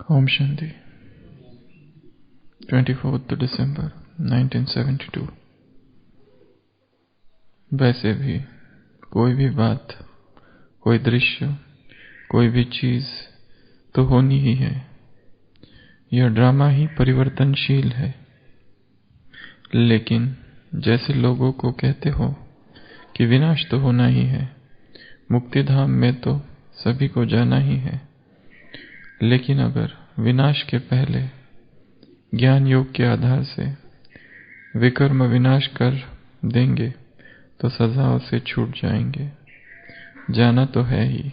ओम शांति। 24 दिसंबर 1972। वैसे भी कोई भी बात, कोई दृश्य, कोई भी चीज तो होनी ही है। यह ड्रामा ही परिवर्तनशील है। लेकिन जैसे लोगों को कहते हो कि विनाश तो होना ही है, मुक्ति धाम में तो सभी को जाना ही है। लेकिन अगर विनाश के पहले ज्ञान योग के आधार से विकर्म विनाश कर देंगे तो सजाओं से छूट जाएंगे। जाना तो है ही,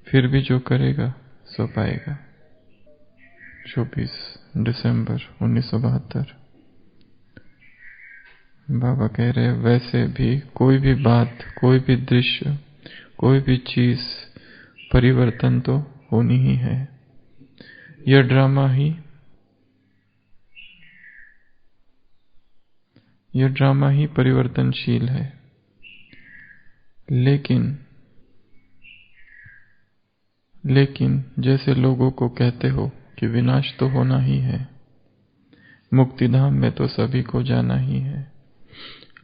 फिर भी जो करेगा सो पाएगा। 24 दिसंबर 1972। बाबा कह रहे वैसे भी कोई भी बात, कोई भी दृश्य, कोई भी चीज परिवर्तन तो होनी ही है। यह ड्रामा ही परिवर्तनशील है। लेकिन जैसे लोगों को कहते हो कि विनाश तो होना ही है, मुक्ति धाम में तो सभी को जाना ही है।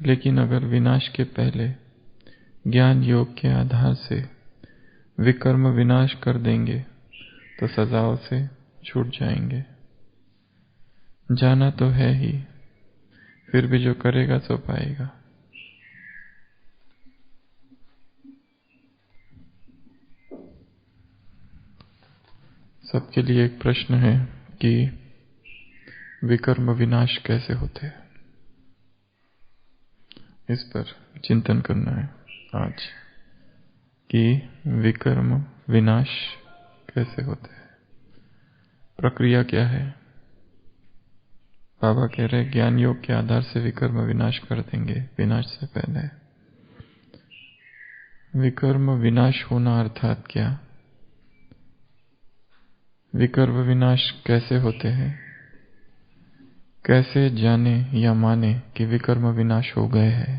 लेकिन अगर विनाश के पहले ज्ञान योग के आधार से विकर्म विनाश कर देंगे तो सजाओं से छूट जाएंगे। जाना तो है ही, फिर भी जो करेगा सो पाएगा। सबके लिए एक प्रश्न है कि विकर्म विनाश कैसे होते हैं। इस पर चिंतन करना है आज कि विकर्म विनाश कैसे होते हैं, प्रक्रिया क्या है। बाबा कह रहे ज्ञान योग के आधार से विकर्म विनाश कर देंगे। विनाश से पहले विकर्म विनाश होना अर्थात क्या, विकर्म विनाश कैसे होते हैं, कैसे जाने या माने कि विकर्म विनाश हो गए हैं,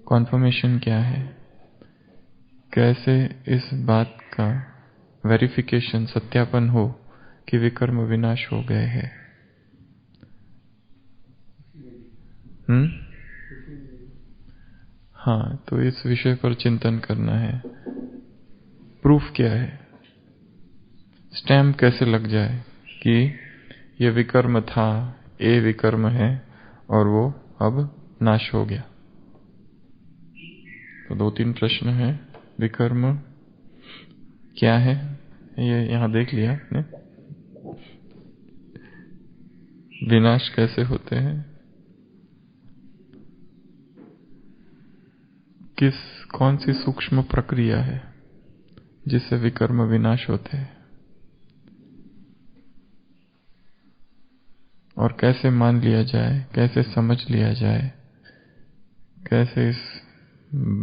कॉन्फर्मेशन क्या है, कैसे इस बात का वेरिफिकेशन, सत्यापन हो कि विकर्म विनाश हो गए हैं। हाँ, तो इस विषय पर चिंतन करना है। प्रूफ क्या है, स्टैम्प कैसे लग जाए कि यह विकर्म था, ये विकर्म है और वो अब नाश हो गया। तो 2-3 प्रश्न है। विकर्म क्या है, ये यहां देख लिया आपने। विनाश कैसे होते हैं, कौन सी सूक्ष्म प्रक्रिया है जिससे विकर्म विनाश होते हैं, और कैसे मान लिया जाए, कैसे समझ लिया जाए, कैसे इस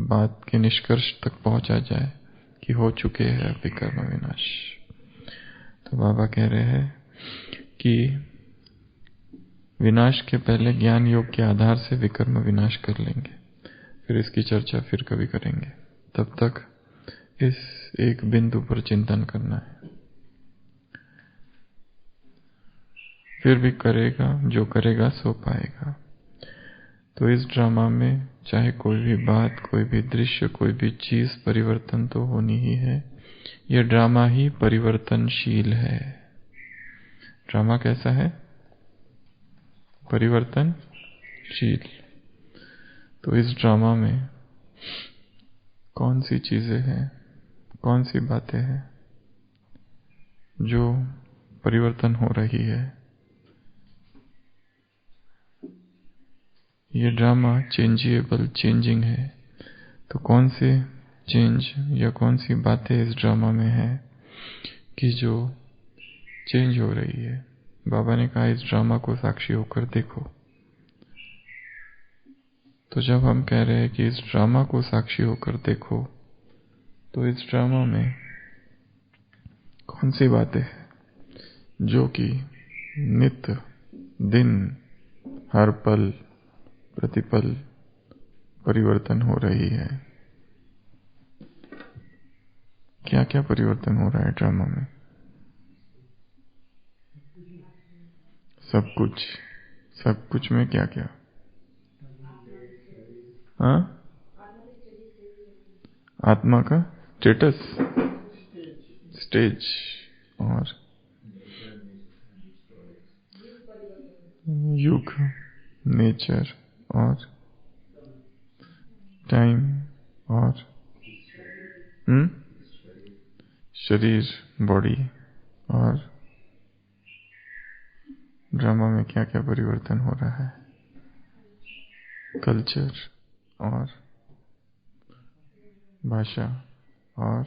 बात के निष्कर्ष तक पहुंचा जाए कि हो चुके हैं विकर्म विनाश। तो बाबा कह रहे हैं कि विनाश के पहले ज्ञान योग के आधार से विकर्म विनाश कर लेंगे, फिर इसकी चर्चा फिर कभी करेंगे। तब तक इस एक बिंदु पर चिंतन करना है। फिर भी करेगा, जो करेगा सो पाएगा। तो इस ड्रामा में चाहे कोई भी बात, कोई भी दृश्य, कोई भी चीज परिवर्तन तो होनी ही है। यह ड्रामा ही परिवर्तनशील है। ड्रामा कैसा है, परिवर्तनशील। तो इस ड्रामा में कौन सी चीजें हैं, कौन सी बातें हैं जो परिवर्तन हो रही है। ये ड्रामा चेंजेबल, चेंजिंग है। तो कौन से चेंज या कौन सी बातें इस ड्रामा में है कि जो चेंज हो रही है। बाबा ने कहा इस ड्रामा को साक्षी होकर देखो। तो जब हम कह रहे हैं कि इस ड्रामा को साक्षी होकर देखो, तो इस ड्रामा में कौन सी बातें हैं जो कि नित्य दिन हर पल प्रतिपल परिवर्तन हो रही है। क्या क्या परिवर्तन हो रहा है ड्रामा में। सब कुछ में क्या क्या? हाँ, आत्मा का स्टेटस, स्टेज, और युग, नेचर, और टाइम, और शरीर, बॉडी, और ड्रामा में क्या क्या परिवर्तन हो रहा है, कल्चर, और भाषा, और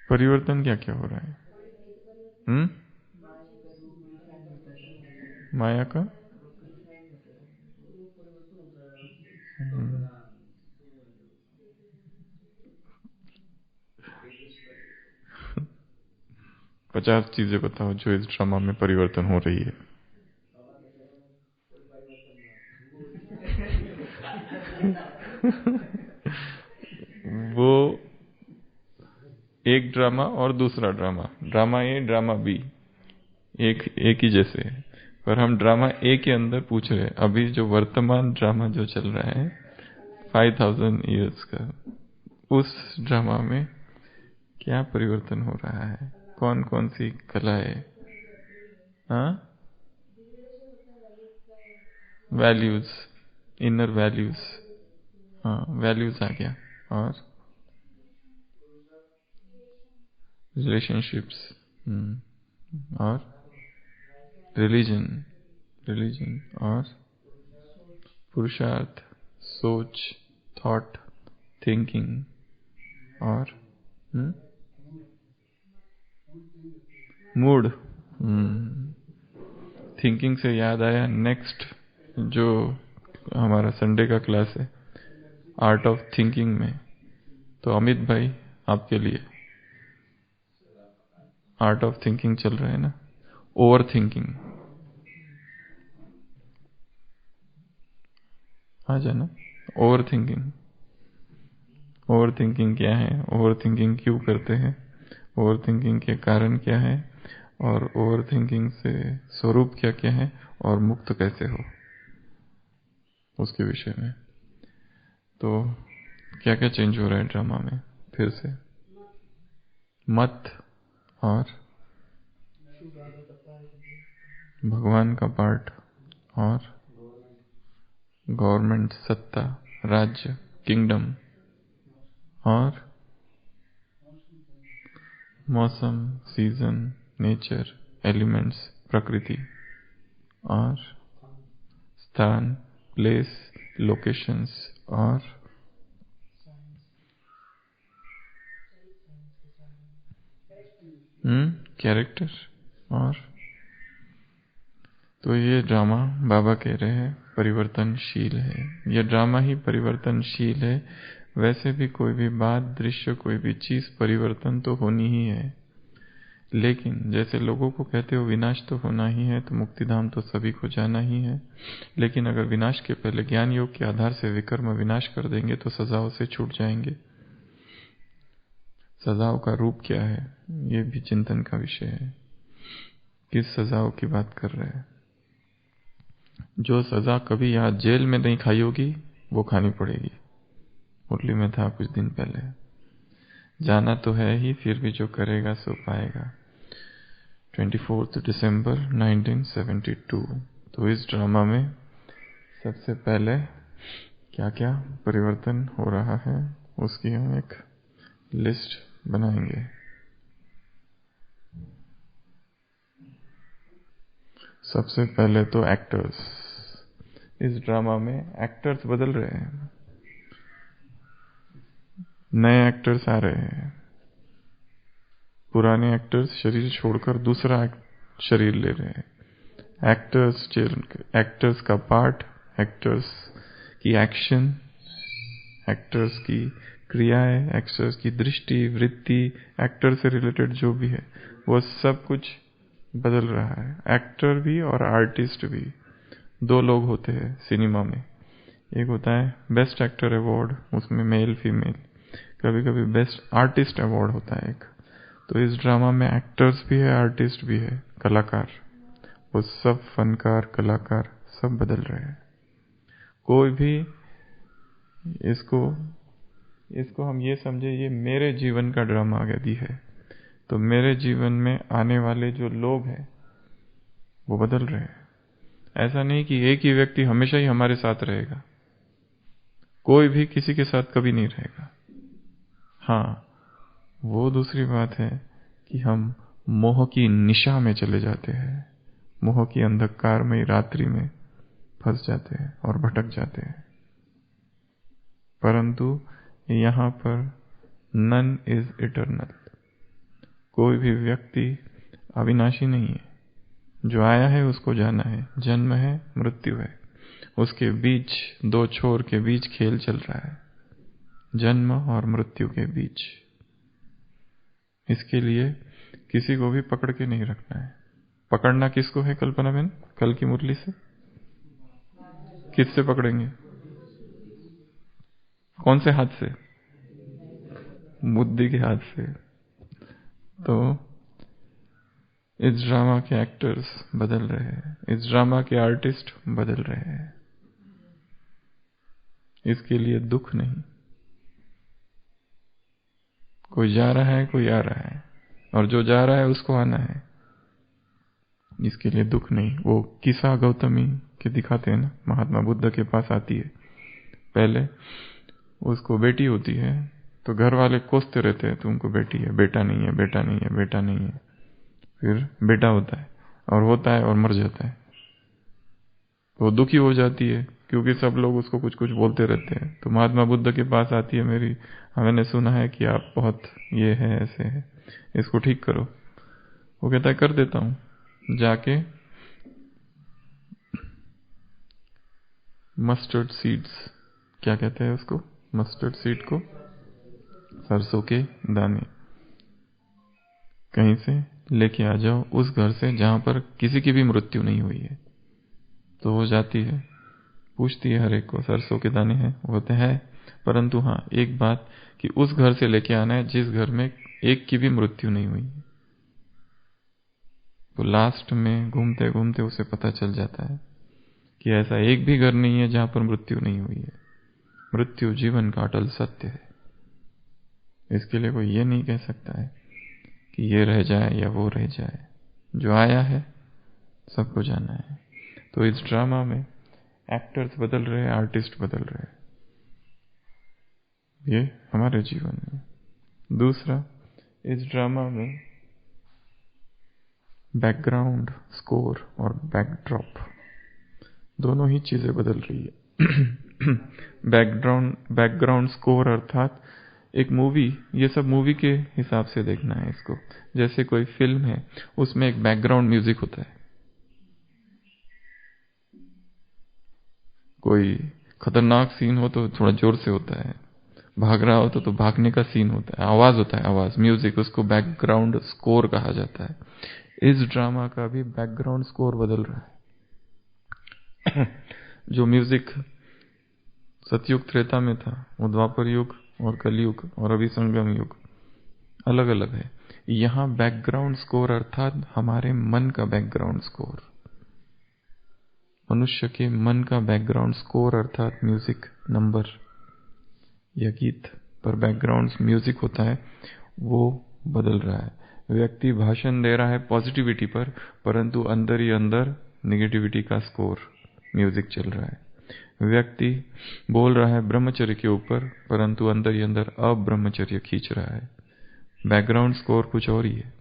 परिवर्तन क्या क्या हो रहा है? माया का 50 चीजें बताओ जो इस ड्रामा में परिवर्तन हो रही है। वो एक ड्रामा और दूसरा ड्रामा, ड्रामा ए ड्रामा बी एक ही जैसे है, पर हम ड्रामा ए के अंदर पूछ रहे हैं अभी जो वर्तमान ड्रामा जो चल रहा है 5000 ईयर्स का, उस ड्रामा में क्या परिवर्तन हो रहा है, कौन कौन सी कलाएं, हाँ, वैल्यूज, इनर वैल्यूज, हाँ वैल्यूज आ गया, और रिलेशनशिप्स, और रिलीजन, और पुरुषार्थ, सोच, थॉट, थिंकिंग, और मूड। थिंकिंग से याद आया, नेक्स्ट जो हमारा संडे का क्लास है आर्ट ऑफ थिंकिंग में, तो अमित भाई आपके लिए आर्ट ऑफ थिंकिंग चल रहा है ना, ओवर थिंकिंग, आ जाना। ओवर थिंकिंग क्या है, ओवर थिंकिंग क्यों करते हैं, ओवर थिंकिंग के कारण क्या है, और ओवर थिंकिंग से स्वरूप क्या क्या है, और मुक्त कैसे हो, उसके विषय में। तो क्या क्या चेंज हो रहा है ड्रामा में, फिर से मत, और भगवान का पार्ट, और गवर्नमेंट, सत्ता, राज्य, किंगडम, और मौसम, सीजन, नेचर, एलिमेंट्स, प्रकृति, और स्थान, प्लेस, लोकेशंस, और कैरेक्टर, और तो ये ड्रामा बाबा कह रहे हैं परिवर्तनशील है, ये ड्रामा ही परिवर्तनशील है। वैसे भी कोई भी बात, दृश्य, कोई भी चीज परिवर्तन तो होनी ही है, लेकिन जैसे लोगों को कहते हो विनाश तो होना ही है, तो मुक्तिधाम तो सभी को जाना ही है, लेकिन अगर विनाश के पहले ज्ञान योग के आधार से विकर्म विनाश कर देंगे तो सजाओं से छूट जाएंगे। सजाओं का रूप क्या है, ये भी चिंतन का विषय है। किस सजाओं की बात कर रहे हैं? जो सजा कभी यहाँ जेल में नहीं खाई होगी वो खानी पड़ेगी। मुरली में था कुछ दिन पहले, जाना तो है ही, फिर भी जो करेगा सो पाएगा। 24 दिसंबर 1972। तो इस ड्रामा में सबसे पहले क्या क्या परिवर्तन हो रहा है उसकी हम एक लिस्ट बनाएंगे। सबसे पहले तो एक्टर्स, इस ड्रामा में एक्टर्स बदल रहे हैं, नए एक्टर्स आ रहे हैं, पुराने एक्टर्स शरीर छोड़कर दूसरा शरीर ले रहे हैं। एक्टर्स का पार्ट, एक्टर्स की एक्शन, एक्टर्स की क्रियाएं, एक्टर्स की दृष्टि, वृत्ति, एक्टर से रिलेटेड जो भी है वो सब कुछ बदल रहा है। एक्टर भी और आर्टिस्ट भी, दो लोग होते हैं सिनेमा में। एक होता है बेस्ट एक्टर अवार्ड, उसमें मेल फीमेल, कभी कभी बेस्ट आर्टिस्ट अवार्ड होता है एक, तो इस ड्रामा में एक्टर्स भी है, आर्टिस्ट भी है, कलाकार, वो सब फनकार, कलाकार सब बदल रहे हैं। कोई भी इसको हम ये समझे ये मेरे जीवन का ड्रामा यदि है, तो मेरे जीवन में आने वाले जो लोग हैं वो बदल रहे हैं। ऐसा नहीं कि एक ही व्यक्ति हमेशा ही हमारे साथ रहेगा, कोई भी किसी के साथ कभी नहीं रहेगा। हाँ, वो दूसरी बात है कि हम मोह की निशा में चले जाते हैं, मोह की अंधकारमयी रात्रि में फंस जाते हैं और भटक जाते हैं। परंतु यहाँ पर नन इज इटर्नल, कोई भी व्यक्ति अविनाशी नहीं है। जो आया है उसको जाना है, जन्म है, मृत्यु है, उसके बीच दो छोर के बीच खेल चल रहा है, जन्म और मृत्यु के बीच। इसके लिए किसी को भी पकड़ के नहीं रखना है। पकड़ना किसको है कल्पना बहन? कल की मुरली से किससे पकड़ेंगे? कौन से हाथ से? बुद्धि के हाथ से। तो इस ड्रामा के एक्टर्स बदल रहे हैं, इस ड्रामा के आर्टिस्ट बदल रहे हैं। इसके लिए दुख नहीं। कोई जा रहा है, कोई आ रहा है, और जो जा रहा है उसको आना है। इसके लिए दुख नहीं। वो किसा गौतमी के दिखाते हैं ना, महात्मा बुद्ध के पास आती है, पहले उसको बेटी होती है तो घर वाले कोसते रहते हैं, तुमको बेटी है, बेटा नहीं है, बेटा नहीं है, बेटा नहीं है। फिर बेटा होता है और मर जाता है, तो दुखी हो जाती है क्योंकि सब लोग उसको कुछ कुछ बोलते रहते हैं। तो महात्मा बुद्ध के पास आती है, मैंने सुना है कि आप बहुत ये है, ऐसे है, इसको ठीक करो। वो कहता है कर देता हूं। जाके मस्टर्ड सीड्स, क्या कहते हैं उसको, मस्टर्ड सीड को, सरसों के दाने कहीं से लेके आ जाओ, उस घर से जहां पर किसी की भी मृत्यु नहीं हुई है। तो वो जाती है, पूछती है हर एक को, सरसों के दाने हैं? वो तो है, परंतु हाँ एक बात कि उस घर से लेके आना है जिस घर में एक की भी मृत्यु नहीं हुई है। तो लास्ट में घूमते घूमते उसे पता चल जाता है कि ऐसा एक भी घर नहीं है जहां पर मृत्यु नहीं हुई है। मृत्यु जीवन का अटल सत्य है। इसके लिए कोई ये नहीं कह सकता है कि ये रह जाए या वो रह जाए। जो आया है सबको जाना है। तो इस ड्रामा में एक्टर्स बदल रहे हैं, आर्टिस्ट बदल रहे हैं, ये हमारे जीवन में। दूसरा, इस ड्रामा में बैकग्राउंड स्कोर और बैकड्रॉप दोनों ही चीजें बदल रही है। बैकग्राउंड स्कोर अर्थात एक मूवी, ये सब मूवी के हिसाब से देखना है इसको। जैसे कोई फिल्म है, उसमें एक बैकग्राउंड म्यूजिक होता है। कोई खतरनाक सीन हो तो थोड़ा जोर से होता है, भाग रहा हो तो भागने का सीन होता है, आवाज होता है, आवाज, म्यूजिक, उसको बैकग्राउंड स्कोर कहा जाता है। इस ड्रामा का भी बैकग्राउंड स्कोर बदल रहा है। जो म्यूजिक सतयुग त्रेता में था, वो द्वापर युग और कलयुग और अभी संगम युग अलग अलग है। यहां बैकग्राउंड स्कोर अर्थात हमारे मन का बैकग्राउंड स्कोर, मनुष्य के मन का बैकग्राउंड स्कोर अर्थात म्यूजिक नंबर या गीत पर बैकग्राउंड म्यूजिक होता है, वो बदल रहा है। व्यक्ति भाषण दे रहा है पॉजिटिविटी पर, परंतु अंदर ही अंदर नेगेटिविटी का स्कोर म्यूजिक चल रहा है। व्यक्ति बोल रहा है ब्रह्मचर्य के ऊपर, परंतु अंदर ही अंदर अब्रह्मचर्य खींच रहा है। बैकग्राउंड स्कोर कुछ और ही है,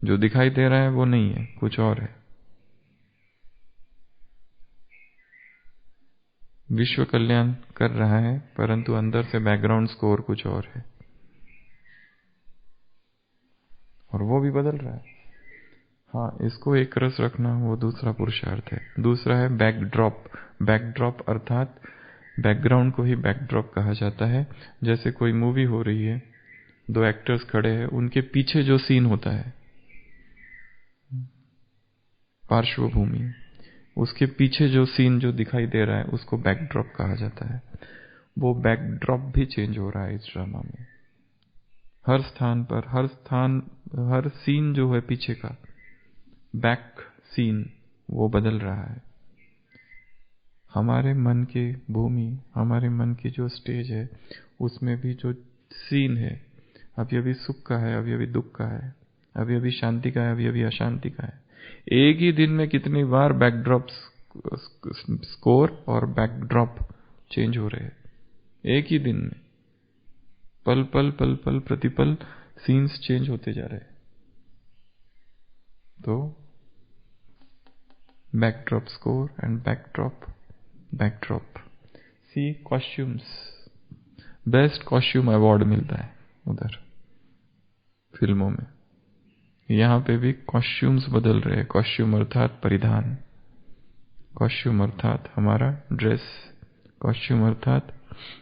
जो दिखाई दे रहा है वो नहीं है, कुछ और है। विश्व कल्याण कर रहा है, परंतु अंदर से बैकग्राउंड स्कोर कुछ और है, और वो भी बदल रहा है। हाँ, इसको एक रस रखना, वो दूसरा पुरुषार्थ है। दूसरा है बैकड्रॉप। बैकड्रॉप अर्थात बैकग्राउंड को ही बैकड्रॉप कहा जाता है। जैसे कोई मूवी हो रही है, दो एक्टर्स खड़े हैं, उनके पीछे जो सीन होता है, पार्श्वभूमि, उसके पीछे जो सीन जो दिखाई दे रहा है उसको बैकड्रॉप कहा जाता है। वो बैकड्रॉप भी चेंज हो रहा है इस ड्रामा में। हर स्थान पर, हर सीन जो है पीछे का बैक सीन वो बदल रहा है। हमारे मन के भूमि, हमारे मन की जो स्टेज है उसमें भी जो सीन है, अभी अभी सुख का है, अभी अभी दुख का है, अभी अभी शांति का है, अभी अभी अशांति का है। एक ही दिन में कितनी बार बैकड्रॉप स्कोर और बैकड्रॉप चेंज हो रहे हैं एक ही दिन में। पल पल पल पल प्रतिपल सीन्स चेंज होते जा रहे हैं। तो बैकड्रॉप स्कोर एंड बैकड्रॉप सी कॉस्ट्यूम्स, बेस्ट कॉस्ट्यूम अवार्ड मिलता है उधर फिल्मों में। यहां पे भी कॉस्ट्यूम्स बदल रहे हैं। कॉस्ट्यूम अर्थात परिधान, कॉस्ट्यूम अर्थात हमारा ड्रेस, कॉस्ट्यूम अर्थात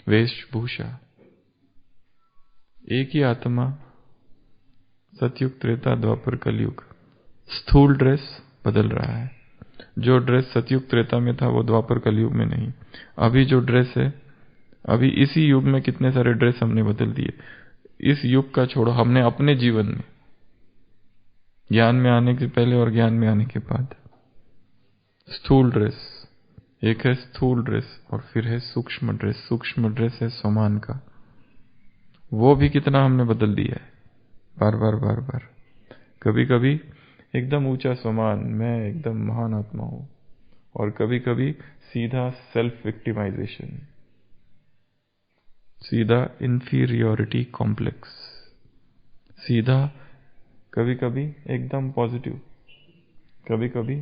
वेशभूषा। एक ही आत्मा, सतयुग त्रेता द्वापर कलयुग। स्थूल ड्रेस बदल रहा है। जो ड्रेस सतयुग त्रेता में था वो द्वापर कलयुग में नहीं। अभी जो ड्रेस है, अभी इसी युग में कितने सारे ड्रेस हमने बदल दिए। इस युग का छोड़ो, हमने अपने जीवन में, ज्ञान में आने के पहले और ज्ञान में आने के बाद, स्थूल ड्रेस, एक है स्थूल ड्रेस और फिर है सूक्ष्म ड्रेस। सूक्ष्म ड्रेस है समान का, वो भी कितना हमने बदल दिया है बार बार बार बार। कभी कभी एकदम ऊंचा समान, मैं एकदम महान आत्मा हूं, और कभी कभी सीधा सेल्फ विक्टिमाइजेशन, सीधा इंफीरियोरिटी कॉम्प्लेक्स, सीधा कभी कभी एकदम पॉजिटिव, कभी कभी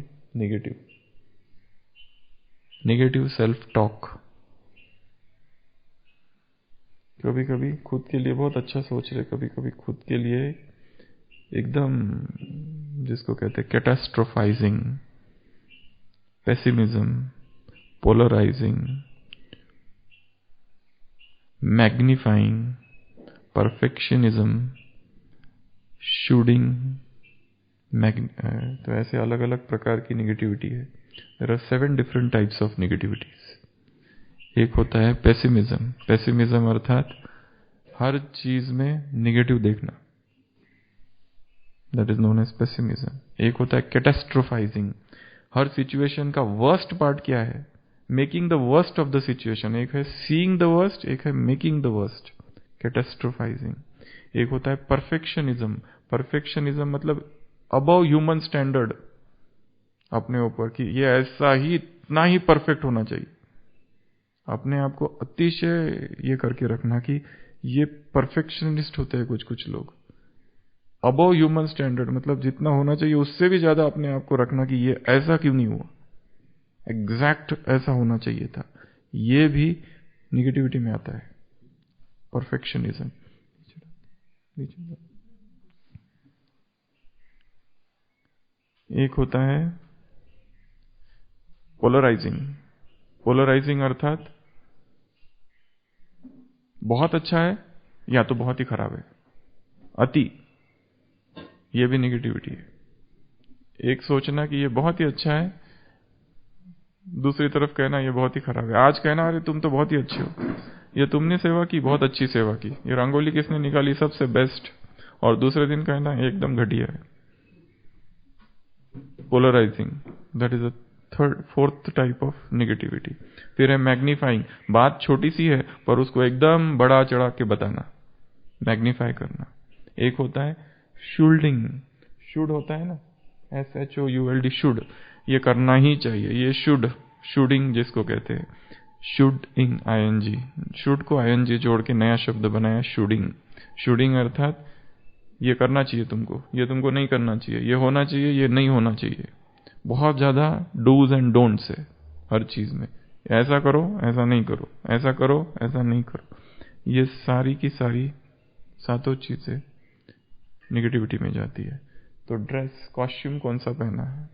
नेगेटिव सेल्फ टॉक। कभी कभी खुद के लिए बहुत अच्छा सोच रहे, कभी कभी खुद के लिए एकदम, जिसको कहते हैं catastrophizing, pessimism, polarizing, magnifying, perfectionism, shoulding. तो ऐसे अलग अलग प्रकार की निगेटिविटी है। There are 7 different types of negativities. एक होता है पेसिमिज्म। पेसिमिज्म अर्थात हर चीज में निगेटिव देखना, that is known as pessimism. एक होता है कैटास्ट्रोफाइजिंग, हर सिचुएशन का वर्स्ट पार्ट क्या है, making the worst of the situation. एक है सीइंग द वर्स्ट, एक है मेकिंग द वर्स्ट, कैटास्ट्रोफाइजिंग। एक होता है परफेक्शनिज्म। परफेक्शनिज्म मतलब अबव ह्यूमन स्टैंडर्ड अपने ऊपर, कि ये ऐसा ही, इतना ही परफेक्ट होना चाहिए। अपने आप को अतिशय ये करके रखना कि ये परफेक्शनिस्ट होते हैं कुछ लोग। अबव ह्यूमन स्टैंडर्ड मतलब जितना होना चाहिए उससे भी ज्यादा अपने आप को रखना कि ये ऐसा क्यों नहीं हुआ, एग्जैक्ट ऐसा होना चाहिए था। ये भी निगेटिविटी में आता है, परफेक्शनिज्म। एक होता है पोलराइजिंग। पोलराइजिंग अर्थात बहुत अच्छा है या तो बहुत ही खराब है, अति। ये भी निगेटिविटी है। एक सोचना कि ये बहुत ही अच्छा है, दूसरी तरफ कहना ये बहुत ही खराब है। आज कहना अरे तुम तो बहुत ही अच्छे हो, ये तुमने सेवा की, बहुत अच्छी सेवा की, ये रंगोली किसने निकाली, सबसे बेस्ट, और दूसरे दिन कहना एकदम घटिया है। Polarizing, that is a fourth type of negativity. फिर है मैग्नीफाइंग, बात छोटी सी है पर उसको एकदम बड़ा चढ़ा के बताना, मैग्नीफाई करना। एक होता है शूल्डिंग, शुड होता है ना, SHOULD, शुड, ये करना ही चाहिए, ये शुड, शुडिंग जिसको कहते हैं, शुड इन ING, शुड को ING जोड़ के नया शब्द बनाया शुडिंग। शुडिंग अर्थात ये करना चाहिए तुमको, ये तुमको नहीं करना चाहिए, ये होना चाहिए, ये नहीं होना चाहिए। बहुत ज्यादा डूज एंड डोंट्स है हर चीज में, ऐसा करो, ऐसा नहीं करो, ऐसा करो, ऐसा नहीं करो। ये सारी की सारी सातों चीजें निगेटिविटी में जाती है। तो ड्रेस, कॉस्ट्यूम कौन सा पहना है,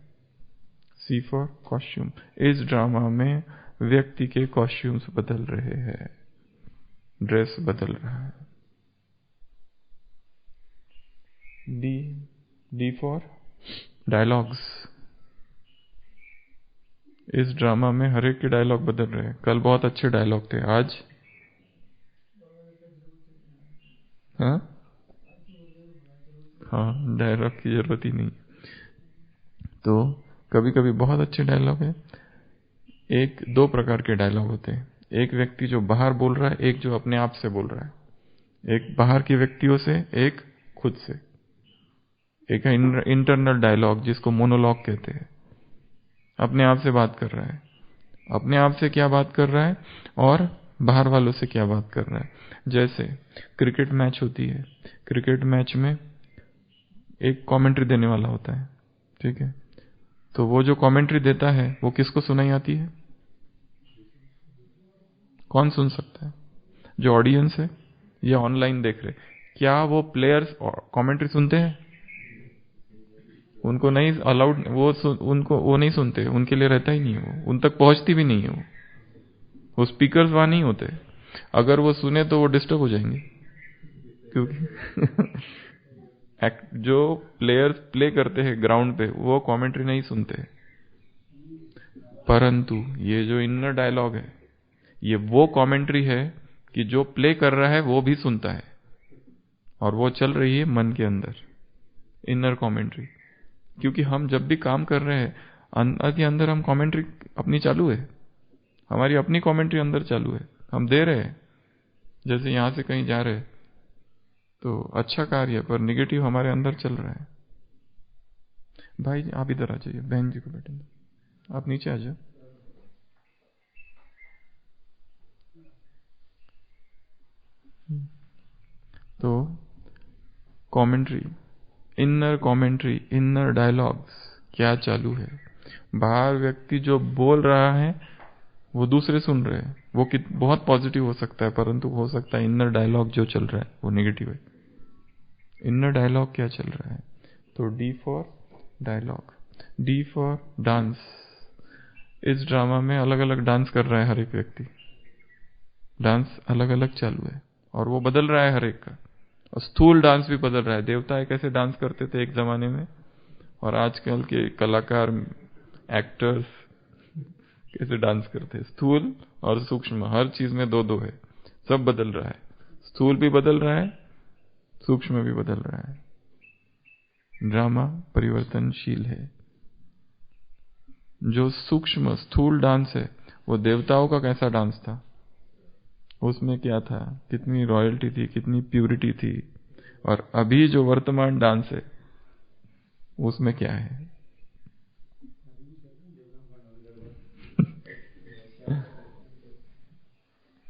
C फॉर कॉस्ट्यूम। इस ड्रामा में व्यक्ति के कॉस्ट्यूम्स बदल रहे हैं, ड्रेस बदल रहा है। D for dialogues. इस ड्रामा में हर एक के डायलॉग बदल रहे हैं। कल बहुत अच्छे डायलॉग थे, आज हाँ हाँ, डायलॉग की जरूरत ही नहीं। तो कभी कभी बहुत अच्छे डायलॉग है। एक दो प्रकार के डायलॉग होते हैं, एक व्यक्ति जो बाहर बोल रहा है, एक जो अपने आप से बोल रहा है। एक बाहर की व्यक्तियों से, एक खुद से। एक है इंटरनल डायलॉग जिसको मोनोलॉग कहते हैं। अपने आप से बात कर रहा है, अपने आप से क्या बात कर रहा है और बाहर वालों से क्या बात कर रहा है। जैसे क्रिकेट मैच होती है, क्रिकेट मैच में एक कमेंट्री देने वाला होता है, ठीक है। तो वो जो कमेंट्री देता है वो किसको सुनाई आती है? कौन सुन सकता है? जो ऑडियंस है या ऑनलाइन देख रहे, क्या वो प्लेयर्स कमेंट्री सुनते हैं? उनको नहीं अलाउड, उनको वो नहीं सुनते, उनके लिए रहता ही नहीं है, वो उन तक पहुंचती भी नहीं है। वो स्पीकर्स वहां नहीं होते। अगर वो सुने तो वो डिस्टर्ब हो जाएंगे, क्योंकि जो प्लेयर्स प्ले करते हैं ग्राउंड पे वो कमेंट्री नहीं सुनते। परंतु ये जो इनर डायलॉग है, ये वो कमेंट्री है कि जो प्ले कर रहा है वो भी सुनता है, और वो चल रही है मन के अंदर, इनर कमेंट्री। क्योंकि हम जब भी काम कर रहे हैं, अंदर के अंदर हम कमेंट्री अपनी चालू है, हमारी अपनी कमेंट्री अंदर चालू है, हम दे रहे हैं। जैसे यहां से कहीं जा रहे हैं तो अच्छा कार्य, पर निगेटिव हमारे अंदर चल रहा है। भाई आप इधर आ जाइए, बहन जी को बैठे, आप नीचे आ जाओ। तो कमेंट्री, इनर डायलॉग्स क्या चालू है। बाहर व्यक्ति जो बोल रहा है वो दूसरे सुन रहे हैं, वो बहुत पॉजिटिव हो सकता है, परंतु हो सकता है इनर डायलॉग जो चल रहा है वो नेगेटिव है। इनर डायलॉग क्या चल रहा है? तो D for dialogue, D for dance. इस ड्रामा में अलग अलग डांस कर रहा है हर एक व्यक्ति, डांस अलग अलग चालू है और वो बदल रहा है हर एक का। और स्थूल डांस भी बदल रहा है। देवता कैसे डांस करते थे एक जमाने में, और आजकल के कलाकार, एक्टर्स कैसे डांस करते हैं। स्थूल और सूक्ष्म, हर चीज में दो दो है, सब बदल रहा है। स्थूल भी बदल रहा है, सूक्ष्म भी बदल रहा है। ड्रामा परिवर्तनशील है। जो सूक्ष्म स्थूल डांस है वो देवताओं का कैसा डांस था, उसमें क्या था, कितनी रॉयल्टी थी, कितनी प्यूरिटी थी। और अभी जो वर्तमान डांस है उसमें क्या है?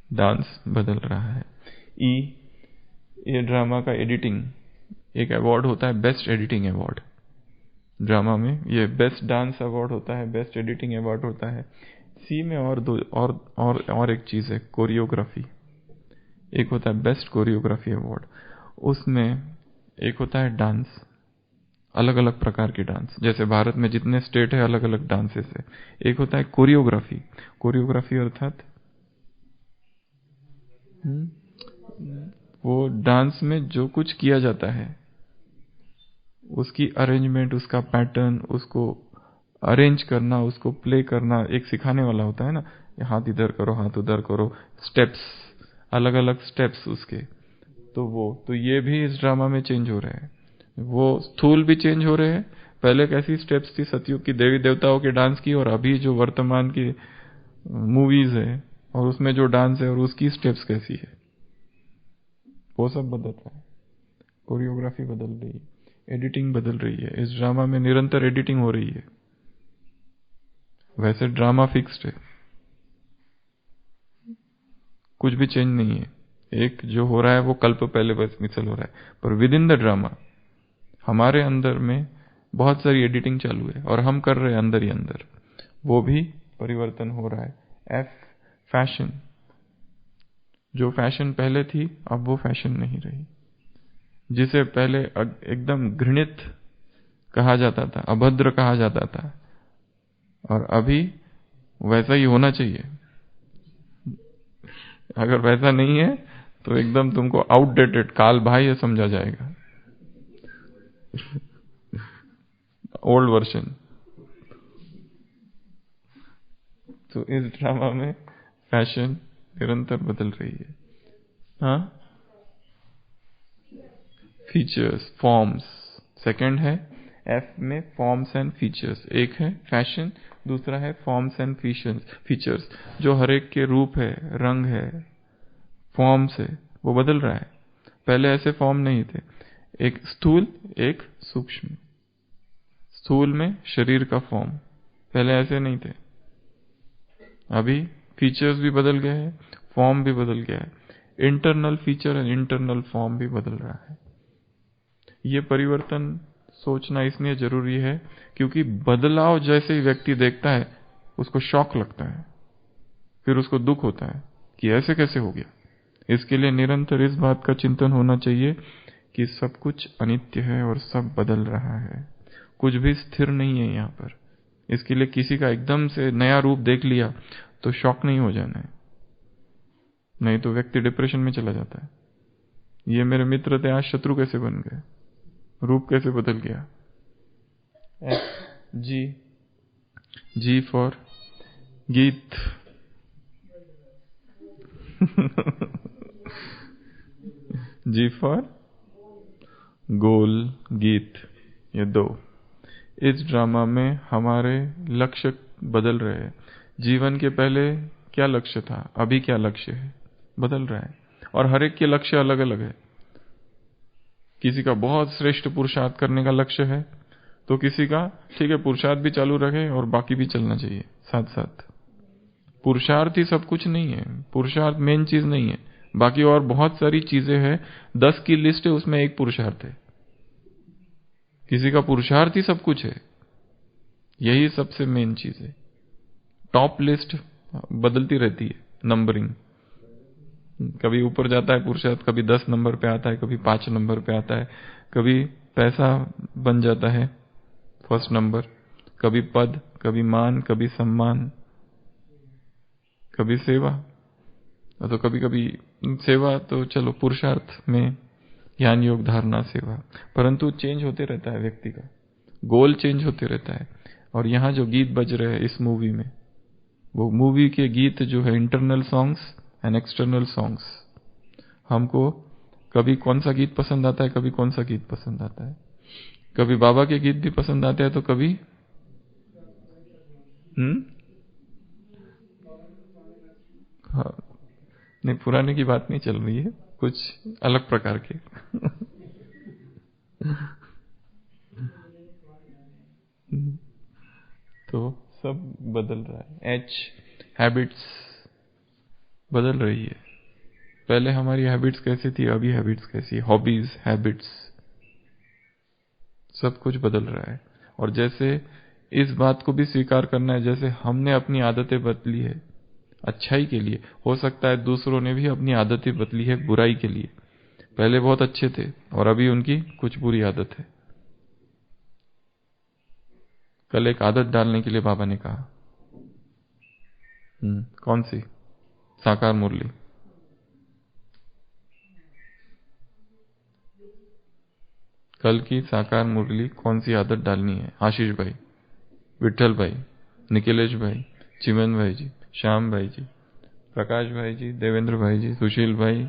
डांस बदल रहा है। ये ड्रामा का एडिटिंग, एक अवार्ड होता है बेस्ट एडिटिंग अवार्ड। ड्रामा में ये बेस्ट डांस अवार्ड होता है, बेस्ट एडिटिंग अवार्ड होता है। सी में और दो और एक चीज है, कोरियोग्राफी। एक होता है बेस्ट कोरियोग्राफी अवार्ड, उसमें एक होता है डांस, अलग अलग प्रकार की डांस। जैसे भारत में जितने स्टेट है अलग अलग डांसेस है। एक होता है कोरियोग्राफी, कोरियोग्राफी अर्थात वो डांस में जो कुछ किया जाता है उसकी अरेंजमेंट, उसका पैटर्न, उसको अरेंज करना, उसको प्ले करना। एक सिखाने वाला होता है ना, हाथ इधर करो, हाथ उधर करो, स्टेप्स, अलग अलग स्टेप्स उसके। तो ये भी इस ड्रामा में चेंज हो रहे हैं। वो स्थूल भी चेंज हो रहे हैं। पहले कैसी स्टेप्स थी सतयुग की देवी देवताओं के डांस की, और अभी जो वर्तमान की मूवीज है और उसमें जो डांस है और उसकी स्टेप्स कैसी है, वो सब बदल रहा है। कोरियोग्राफी बदल रही है, एडिटिंग बदल रही है। इस ड्रामा में निरंतर एडिटिंग हो रही है। वैसे ड्रामा फिक्स्ड है, कुछ भी चेंज नहीं है। एक जो हो रहा है वो कल्प पहले बस मिसल हो रहा है, पर विद इन द ड्रामा हमारे अंदर में बहुत सारी एडिटिंग चालू है और हम कर रहे हैं अंदर ही अंदर। वो भी परिवर्तन हो रहा है। F, fashion. जो फैशन पहले थी अब वो फैशन नहीं रही। जिसे पहले एकदम घृणित कहा जाता था, अभद्र कहा जाता था, और अभी वैसा ही होना चाहिए। अगर वैसा नहीं है तो एकदम तुमको आउटडेटेड, काल बाह्य समझा जाएगा, ओल्ड वर्जन। तो इस ड्रामा में फैशन निरंतर बदल रही है। हाँ, फीचर्स, फॉर्म्स, सेकंड है एफ में फॉर्म्स एंड फीचर्स। एक है फैशन, दूसरा है फॉर्म्स एंड फीचर्स। जो हर एक के रूप है, रंग है, फॉर्म्स है, वो बदल रहा है। पहले ऐसे फॉर्म नहीं थे, एक स्थूल एक सूक्ष्म। स्थूल में शरीर का फॉर्म, पहले ऐसे नहीं थे। अभी फीचर्स भी बदल गए हैं, फॉर्म भी बदल गया है, internal feature and internal form भी बदल रहा है। ये परिवर्तन सोचना इसलिए जरूरी है क्योंकि बदलाव जैसे ही व्यक्ति देखता है उसको शॉक लगता है, फिर उसको दुख होता है कि ऐसे कैसे हो गया। इसके लिए निरंतर इस बात का चिंतन होना चाहिए कि सब कुछ अनित्य है और सब बदल रहा है, कुछ भी स्थिर नहीं है यहाँ पर। इसके लिए किसी का एकदम से नया रूप देख लिया तो शॉक नहीं हो जाना है, नहीं तो व्यक्ति डिप्रेशन में चला जाता है। ये मेरे मित्र थे, आज शत्रु कैसे बन गए, रूप कैसे बदल गया। जी, जी फॉर गीत। जी फॉर गोल, गीत, ये दो। इस ड्रामा में हमारे लक्ष्य बदल रहे हैं। जीवन के पहले क्या लक्ष्य था, अभी क्या लक्ष्य है, बदल रहा है। और हर एक के लक्ष्य अलग अलग है। किसी का बहुत श्रेष्ठ पुरुषार्थ करने का लक्ष्य है, तो किसी का ठीक है पुरुषार्थ भी चालू रखे और बाकी भी चलना चाहिए साथ साथ। पुरुषार्थ ही सब कुछ नहीं है, पुरुषार्थ मेन चीज नहीं है, बाकी और बहुत सारी चीजें हैं। 10 की लिस्ट है, उसमें एक पुरुषार्थ है। किसी का पुरुषार्थ ही सब कुछ है, यही सबसे मेन चीज है। टॉप लिस्ट बदलती रहती है, नंबरिंग कभी ऊपर जाता है पुरुषार्थ, कभी 10 नंबर पे आता है, कभी 5 नंबर पे आता है, कभी पैसा बन जाता है फर्स्ट नंबर, कभी पद, कभी मान, कभी सम्मान, कभी सेवा। तो कभी कभी सेवा तो चलो पुरुषार्थ में ज्ञान योग धारणा सेवा, परंतु चेंज होते रहता है, व्यक्ति का गोल चेंज होते रहता है। और यहाँ जो गीत बज रहे हैं इस मूवी में, वो मूवी के गीत जो है internal songs and external songs. हमको कभी कौन सा गीत पसंद आता है, कभी कौन सा गीत पसंद आता है, कभी बाबा के गीत भी पसंद आते हैं, तो कभी हाँ, नहीं पुराने की बात नहीं चल रही है, कुछ अलग प्रकार के। तो सब बदल रहा है। एच, हैबिट्स बदल रही है। पहले हमारी हैबिट्स कैसी थी, अभी हैबिट्स कैसी है, हॉबीज, हैबिट्स, सब कुछ बदल रहा है। और जैसे इस बात को भी स्वीकार करना है, जैसे हमने अपनी आदतें बदली है अच्छाई के लिए, हो सकता है दूसरों ने भी अपनी आदतें बदली है बुराई के लिए। पहले बहुत अच्छे थे और अभी उनकी कुछ बुरी आदत है। कल एक आदत डालने के लिए बाबा ने कहा, कौन सी? साकार मुरली। कल की साकार मुरली कौन सी आदत डालनी है? आशीष भाई, विठल भाई, निखिलेश भाई, चिमन भाई जी, श्याम भाई जी, प्रकाश भाई जी, देवेंद्र भाई जी, सुशील भाई,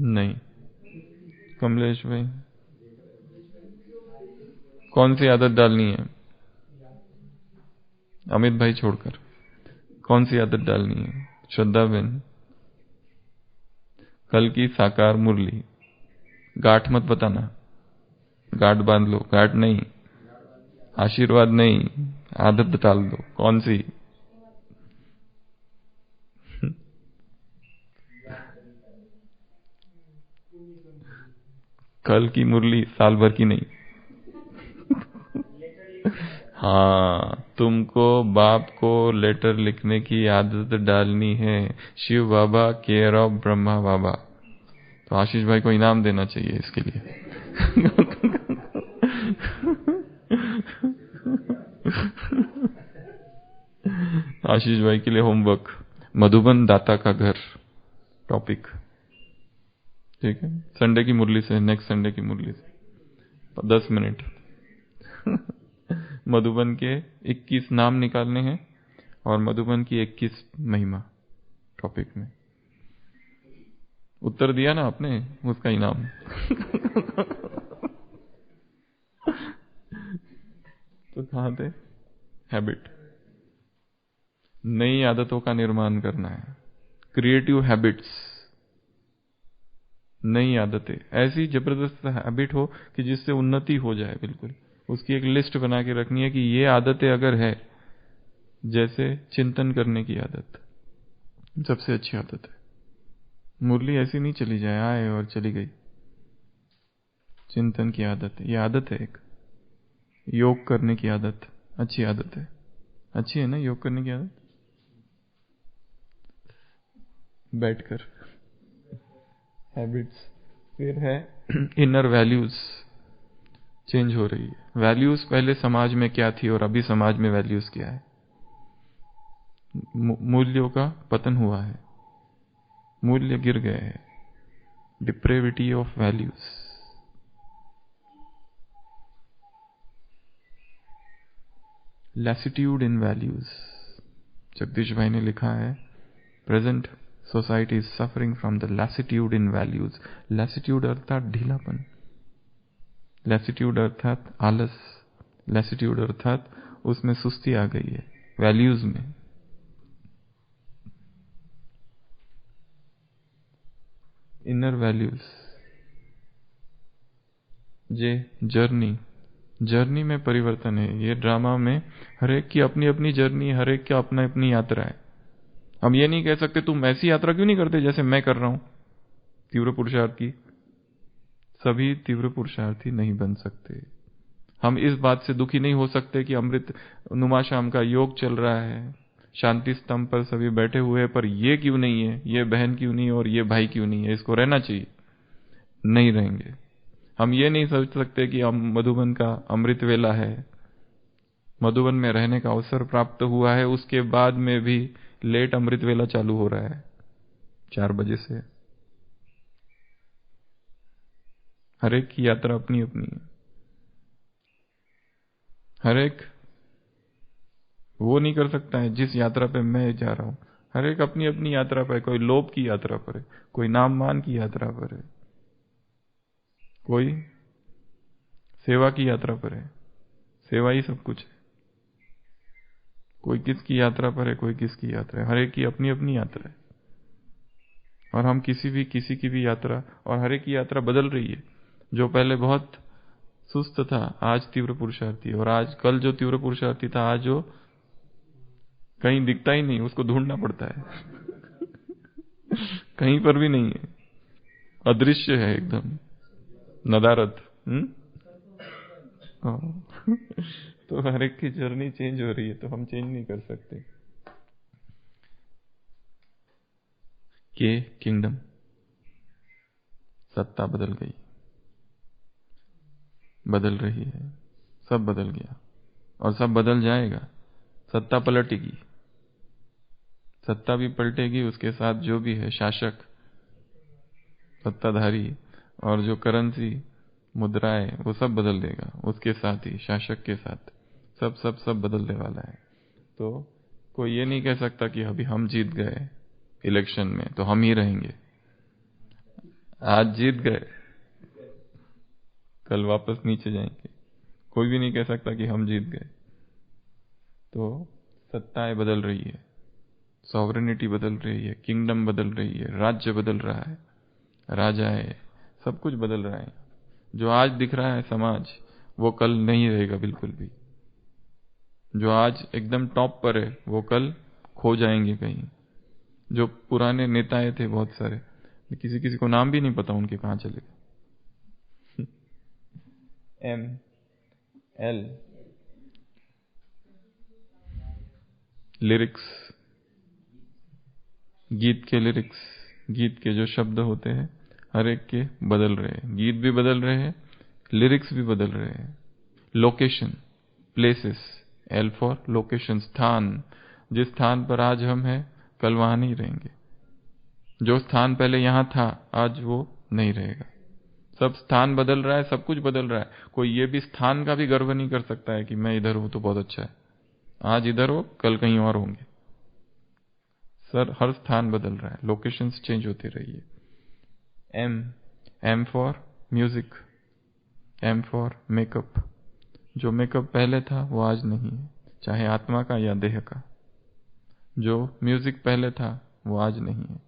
नहीं, कमलेश भाई, कौन सी आदत डालनी है? अमित भाई छोड़कर कौन सी आदत डालनी है? श्रद्धा बहन, कल की साकार मुरली, गांठ मत बताना, गांठ बांध लो, गांठ नहीं, आशीर्वाद नहीं, आदत डाल दो। कौन सी? कल की मुरली साल भर की नहीं। हाँ, तुमको बाप को लेटर लिखने की आदत डालनी है। शिव बाबा केयर ऑफ ब्रह्मा बाबा। तो आशीष भाई को इनाम देना चाहिए इसके लिए। आशीष भाई के लिए होमवर्क, मधुबन दाता का घर टॉपिक, ठीक है? संडे की मुरली से, नेक्स्ट संडे की मुरली से 10 मिनट। मधुबन के 21 नाम निकालने हैं और मधुबन की 21 महिमा टॉपिक में। उत्तर दिया ना आपने, उसका इनाम। तो कहां थे? हैबिट। नई आदतों का निर्माण करना है, क्रिएटिव हैबिट्स, नई आदतें, ऐसी जबरदस्त हैबिट हो कि जिससे उन्नति हो जाए। बिल्कुल उसकी एक लिस्ट बना के रखनी है कि ये आदतें अगर है, जैसे चिंतन करने की आदत सबसे अच्छी आदत है। मुरली ऐसी नहीं चली जाए, आए और चली गई। चिंतन की आदत, ये आदत है एक। योग करने की आदत अच्छी आदत है। अच्छी है ना योग करने की आदत? बैठकर हैबिट्स। फिर है इनर वैल्यूज चेंज हो रही है। वैल्यूज पहले समाज में क्या थी और अभी समाज में वैल्यूज क्या है। मूल्यों का पतन हुआ है, मूल्य गिर गए हैं। Depravity of values. Lassitude in values. Jagdish भाई ने लिखा है, present society is suffering from the lassitude in values. Lassitude अर्थात ढीलापन, लैसिट्यूड अर्थात आलस, लैसिट्यूड अर्थात उसमें सुस्ती आ गई है वैल्यूज में। Inner values. जर्नी में परिवर्तन है। ये ड्रामा में हर एक की अपनी अपनी जर्नी, हर एक की अपना अपनी यात्रा है। हम ये नहीं कह सकते तुम ऐसी यात्रा क्यों नहीं करते जैसे मैं कर रहा हूं तीव्र पुरुषार्थ की। सभी तीव्र पुरुषार्थी नहीं बन सकते। हम इस बात से दुखी नहीं हो सकते कि अमृत नुमा शाम का योग चल रहा है, शांति स्तंभ पर सभी बैठे हुए हैं, पर ये क्यों नहीं है, ये बहन क्यों नहीं है और ये भाई क्यों नहीं है, इसको रहना चाहिए। नहीं रहेंगे। हम ये नहीं सोच सकते कि हम मधुबन का अमृत वेला है, मधुबन में रहने का अवसर प्राप्त हुआ है, उसके बाद में भी लेट अमृत वेला चालू हो रहा है 4 बजे से। हर एक की यात्रा अपनी अपनी है। हर एक वो नहीं कर सकता है जिस यात्रा पे मैं जा रहा हूं। हर एक अपनी अपनी यात्रा पर है। कोई लोभ की यात्रा पर है, कोई नाम मान की यात्रा पर है, कोई सेवा की यात्रा पर है। सेवा ही सब कुछ है। कोई किसकी यात्रा पर है, कोई किसकी यात्रा है। हर एक की अपनी अपनी यात्रा है। और हम किसी की भी यात्रा, और हर एक की यात्रा बदल रही है। जो पहले बहुत सुस्त था आज तीव्र पुरुषार्थी, और आज कल जो तीव्र पुरुषार्थी था आज जो कहीं दिखता ही नहीं, उसको ढूंढना पड़ता है। कहीं पर भी नहीं है, अदृश्य है एकदम, नदारद। तो हर एक की जर्नी चेंज हो रही है, तो हम चेंज नहीं कर सकते। किंगडम, सत्ता बदल गई, बदल रही है, सब बदल गया और सब बदल जाएगा। सत्ता पलटेगी, सत्ता भी पलटेगी, उसके साथ जो भी है शासक, सत्ताधारी, और जो करेंसी मुद्राएं, वो सब बदल देगा उसके साथ ही, शासक के साथ सब सब सब बदलने वाला है। तो कोई ये नहीं कह सकता कि अभी हम जीत गए इलेक्शन में तो हम ही रहेंगे। आज जीत गए, कल वापस नीचे जाएंगे। कोई भी नहीं कह सकता कि हम जीत गए। तो सत्ताएं बदल रही है, सॉवरेनिटी बदल रही है, किंगडम बदल रही है, राज्य बदल रहा है, राजाएं, सब कुछ बदल रहा है। जो आज दिख रहा है समाज, वो कल नहीं रहेगा बिल्कुल भी। जो आज एकदम टॉप पर है वो कल खो जाएंगे कहीं। जो पुराने नेताएं थे बहुत सारे, किसी किसी को नाम भी नहीं पता उनके, कहां चले गए। ML लिरिक्स, गीत के लिरिक्स, गीत के जो शब्द होते हैं हर एक के बदल रहे हैं। गीत भी बदल रहे हैं, लिरिक्स भी बदल रहे हैं। Location, places, L for location, स्थान। जिस स्थान पर आज हम हैं कल वहां नहीं रहेंगे। जो स्थान पहले यहां था आज वो नहीं रहेगा। सब स्थान बदल रहा है, सब कुछ बदल रहा है। कोई ये भी स्थान का भी गर्व नहीं कर सकता है कि मैं इधर हूं तो बहुत अच्छा है। आज इधर हो, कल कहीं और होंगे। हर स्थान बदल रहा है, लोकेशंस चेंज होती रही है। M for music, M for makeup. जो मेकअप पहले था वो आज नहीं है, चाहे आत्मा का या देह का। जो म्यूजिक पहले था वो आज नहीं है,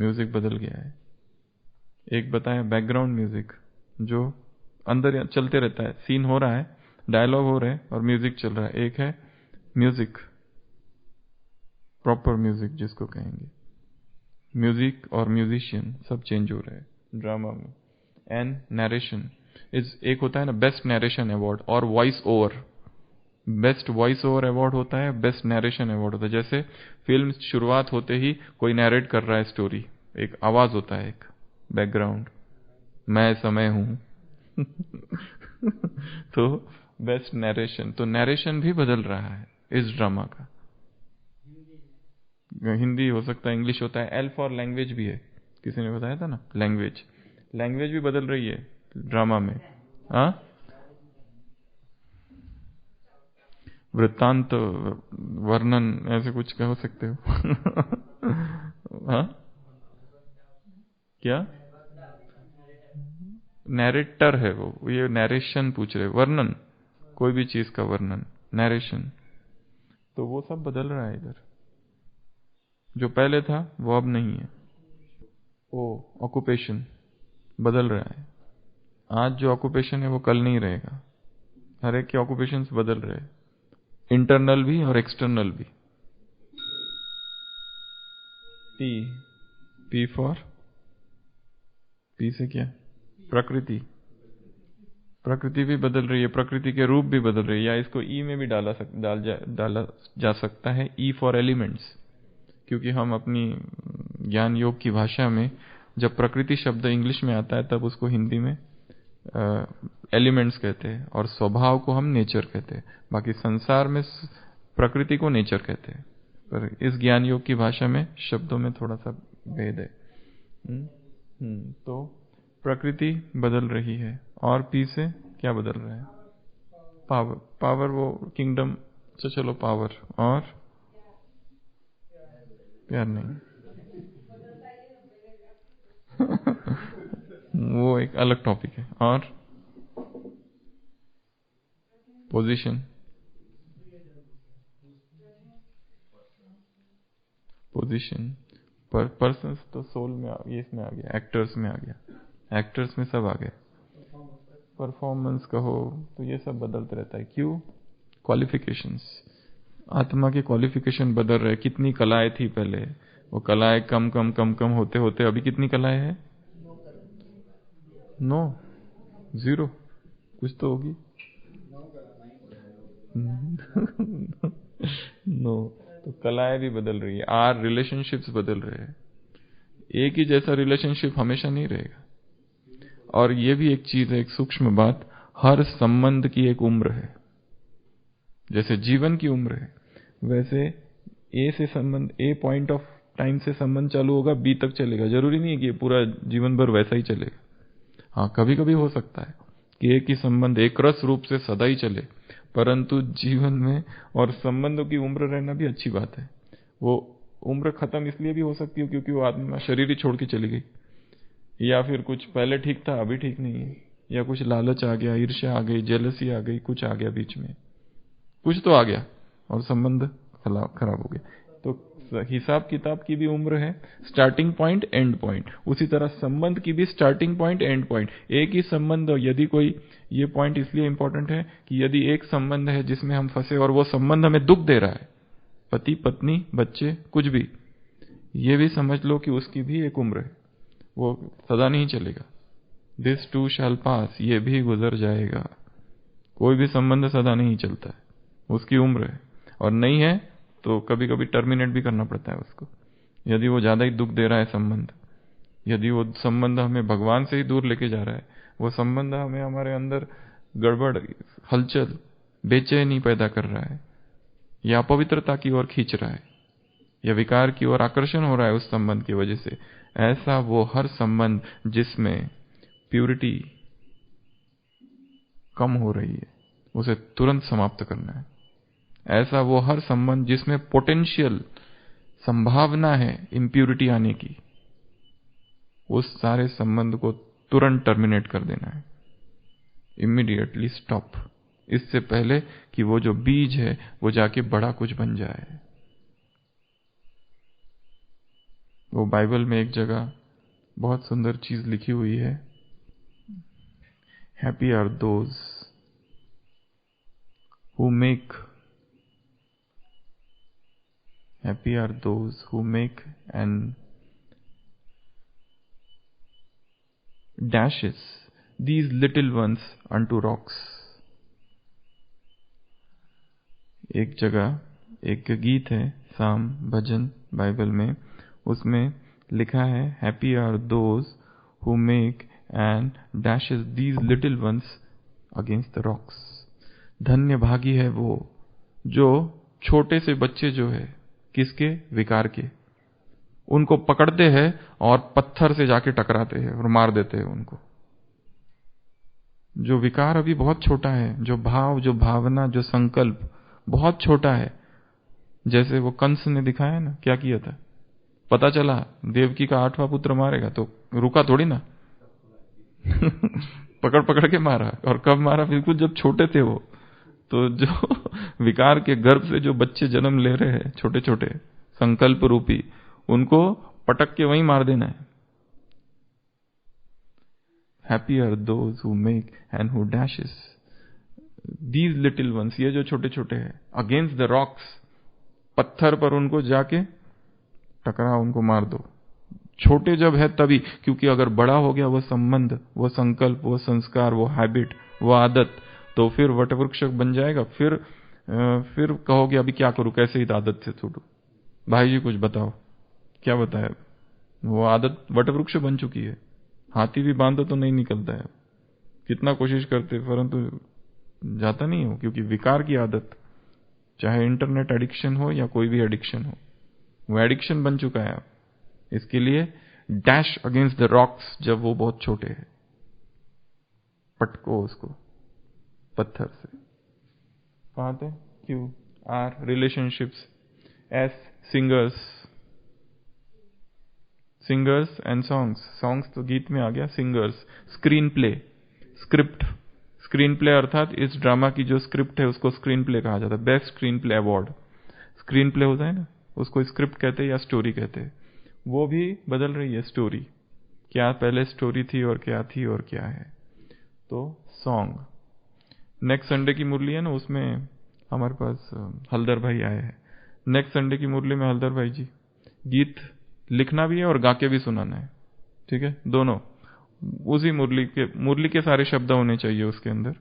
म्यूजिक बदल गया है। एक बताया बैकग्राउंड म्यूजिक, जो अंदर चलते रहता है, सीन हो रहा है, डायलॉग हो रहे हैं और म्यूजिक चल रहा है। एक है म्यूजिक, प्रॉपर म्यूजिक जिसको कहेंगे। म्यूजिक और म्यूजिशियन सब चेंज हो रहे हैं ड्रामा में। एंड नरेशन इज, एक होता है ना बेस्ट नरेशन अवार्ड और voice over. Best voice over award होता है, बेस्ट नरेशन अवार्ड होता है। जैसे फिल्म शुरुआत होते ही कोई नरेट कर रहा है स्टोरी, एक आवाज होता है, एक बैकग्राउंड, मैं समय हूं तो बेस्ट नरेशन, तो नरेशन भी बदल रहा है इस ड्रामा का। हिंदी हो सकता है, इंग्लिश होता है, एल फॉर लैंग्वेज भी है, किसी ने बताया था ना, लैंग्वेज, लैंग्वेज भी बदल रही है ड्रामा में। हाँ, वृत्तांत, वर्णन, ऐसे कुछ कह सकते हो हाँ, क्या नैरेटर है वो, ये नैरेशन पूछ रहे, वर्णन, कोई भी चीज का वर्णन, नैरेशन। तो वो सब बदल रहा है इधर, जो पहले था वो अब नहीं है। ओ ऑक्यूपेशन बदल रहा है, आज जो ऑक्यूपेशन है वो कल नहीं रहेगा। हर एक के ऑक्यूपेशंस बदल रहे हैं, इंटरनल भी और एक्सटर्नल भी। पी, पी फॉर, पी से क्या, प्रकृति, प्रकृति भी बदल रही है, प्रकृति के रूप भी बदल रही है, या इसको ई में भी डाला जा सकता है, ई फॉर एलिमेंट्स। क्योंकि हम अपनी ज्ञान योग की भाषा में जब प्रकृति शब्द इंग्लिश में आता है तब उसको हिंदी में एलिमेंट्स कहते हैं, और स्वभाव को हम नेचर कहते हैं। बाकी संसार में प्रकृति को नेचर कहते हैं, पर इस ज्ञान योग की भाषा में शब्दों में थोड़ा सा भेद है। तो प्रकृति बदल रही है, और पी से क्या बदल रहा है, पावर, पावर वो किंगडम से, चलो पावर, और प्यार नहीं वो एक अलग टॉपिक है। और पोजीशन, पोजीशन पर पर्सन तो सोल में ये इसमें आ गया, एक्टर्स में आ गया, एक्टर्स में सब आ गए। परफॉर्मेंस कहो तो ये सब बदलते रहता है। क्यों, क्वालिफिकेशंस, आत्मा के क्वालिफिकेशन बदल रहे। कितनी कलाएं थी पहले, वो कलाएं कम कम कम कम होते होते अभी कितनी कलाएं हैं, 9, 0, कुछ तो होगी नो तो कलाएं भी बदल रही है, आर रिलेशनशिप्स बदल रहे हैं। एक ही जैसा रिलेशनशिप हमेशा नहीं रहेगा। और ये भी एक चीज है, एक सूक्ष्म बात, हर संबंध की एक उम्र है। जैसे जीवन की उम्र है, वैसे ए से संबंध, ए पॉइंट ऑफ टाइम से संबंध चालू होगा, बी तक चलेगा। जरूरी नहीं है कि ये पूरा जीवन भर वैसा ही चलेगा। हाँ, कभी कभी हो सकता है कि एक ही संबंध एक रस रूप से सदा ही चले, परंतु जीवन में और संबंधों की उम्र रहना भी अच्छी बात है। वो उम्र खत्म इसलिए भी हो सकती है क्योंकि वो आत्मा शरीर ही छोड़ के चली गई, या फिर कुछ पहले ठीक था अभी ठीक नहीं है, या कुछ लालच आ गया, ईर्ष्या आ गई, जेलसी आ गई, कुछ आ गया बीच में, कुछ तो आ गया और संबंध खराब हो गया। तो हिसाब किताब की भी उम्र है, स्टार्टिंग पॉइंट, एंड पॉइंट। उसी तरह संबंध की भी स्टार्टिंग पॉइंट, एंड पॉइंट। एक ही संबंध, यदि कोई, ये पॉइंट इसलिए इंपॉर्टेंट है कि यदि एक संबंध है जिसमें हम फंसे और वो संबंध हमें दुख दे रहा है, पति पत्नी बच्चे कुछ भी, ये भी समझ लो कि उसकी भी एक उम्र है, वो सदा नहीं चलेगा। दिस टू शैल पास, ये भी गुजर जाएगा। कोई भी संबंध सदा नहीं चलता है, उसकी उम्र है। और नहीं है तो कभी कभी टर्मिनेट भी करना पड़ता है उसको, यदि वो ज्यादा ही दुख दे रहा है संबंध, यदि वो संबंध हमें भगवान से ही दूर लेके जा रहा है, वो संबंध हमें हमारे अंदर गड़बड़, हलचल, बेचैनी पैदा कर रहा है, या अपवित्रता की ओर खींच रहा है, या विकार की ओर आकर्षण हो रहा है उस संबंध की वजह से, ऐसा वो हर संबंध जिसमें प्यूरिटी कम हो रही है उसे तुरंत समाप्त करना है। ऐसा वो हर संबंध जिसमें पोटेंशियल, संभावना है इम्प्यूरिटी आने की, उस सारे संबंध को तुरंत टर्मिनेट कर देना है, इमीडिएटली स्टॉप, इससे पहले कि वो जो बीज है वो जाके बड़ा कुछ बन जाए। वो बाइबल में एक जगह बहुत सुंदर चीज लिखी हुई है, happy are those who make and dashes these little ones unto rocks। एक जगह एक गीत है, साम भजन बाइबल में, उसमें लिखा है happy are those who make and dashes these little ones against the rocks. धन्य भागी है वो जो छोटे से बच्चे जो है, किसके? विकार के, उनको पकड़ते हैं और पत्थर से जाके टकराते हैं और मार देते हैं उनको। जो विकार अभी बहुत छोटा है, जो भाव, जो भावना, जो संकल्प बहुत छोटा है, जैसे वो कंस ने दिखाया ना, क्या किया था, पता चला देवकी का 8वां पुत्र मारेगा तो रुका थोड़ी ना पकड़ पकड़ के मारा। और कब मारा? बिल्कुल जब छोटे थे वो। तो जो विकार के गर्भ से जो बच्चे जन्म ले रहे हैं, छोटे छोटे संकल्प रूपी, उनको पटक के वहीं मार देना है। Happy are those who make and who dashes these little ones, ये जो छोटे छोटे हैं, अगेंस्ट द रॉक्स, पत्थर पर उनको जाके टकरा, उनको मार दो। छोटे जब है तभी, क्योंकि अगर बड़ा हो गया वो संबंध, वो संकल्प, वो संस्कार, वो हैबिट, वो आदत, तो फिर वटवृक्ष बन जाएगा। फिर कहोगे अभी क्या करूं, कैसे ही आदत से छूटूं? भाई जी कुछ बताओ, क्या बताया? वो आदत वटवृक्ष बन चुकी है। हाथी भी बांधो तो नहीं निकलता है, कितना कोशिश करते परंतु जाता नहीं हो, क्योंकि विकार की आदत, चाहे इंटरनेट एडिक्शन हो या कोई भी एडिक्शन हो, वो एडिक्शन बन चुका है। इसके लिए डैश अगेंस्ट द रॉक्स, जब वो बहुत छोटे हैं, पटको उसको पत्थर से। कहां थे? Q R relationships, S singers and songs तो गीत में आ गया। Singers, screen play, script, screen play अर्थात इस ड्रामा की जो स्क्रिप्ट है उसको स्क्रीन प्ले कहा जाता है। Best screen play award, screen play होता है ना, उसको स्क्रिप्ट कहते हैं या स्टोरी कहते हैं। वो भी बदल रही है स्टोरी, क्या पहले स्टोरी थी और क्या थी और क्या है। तो सॉन्ग, नेक्स्ट संडे की मुरली है ना, उसमें हमारे पास हल्दर भाई आए हैं। नेक्स्ट संडे की मुरली में हल्दर भाई जी गीत लिखना भी है और गा के भी सुनाना है, ठीक है, दोनों। उसी मुरली के सारे शब्द होने चाहिए उसके अंदर,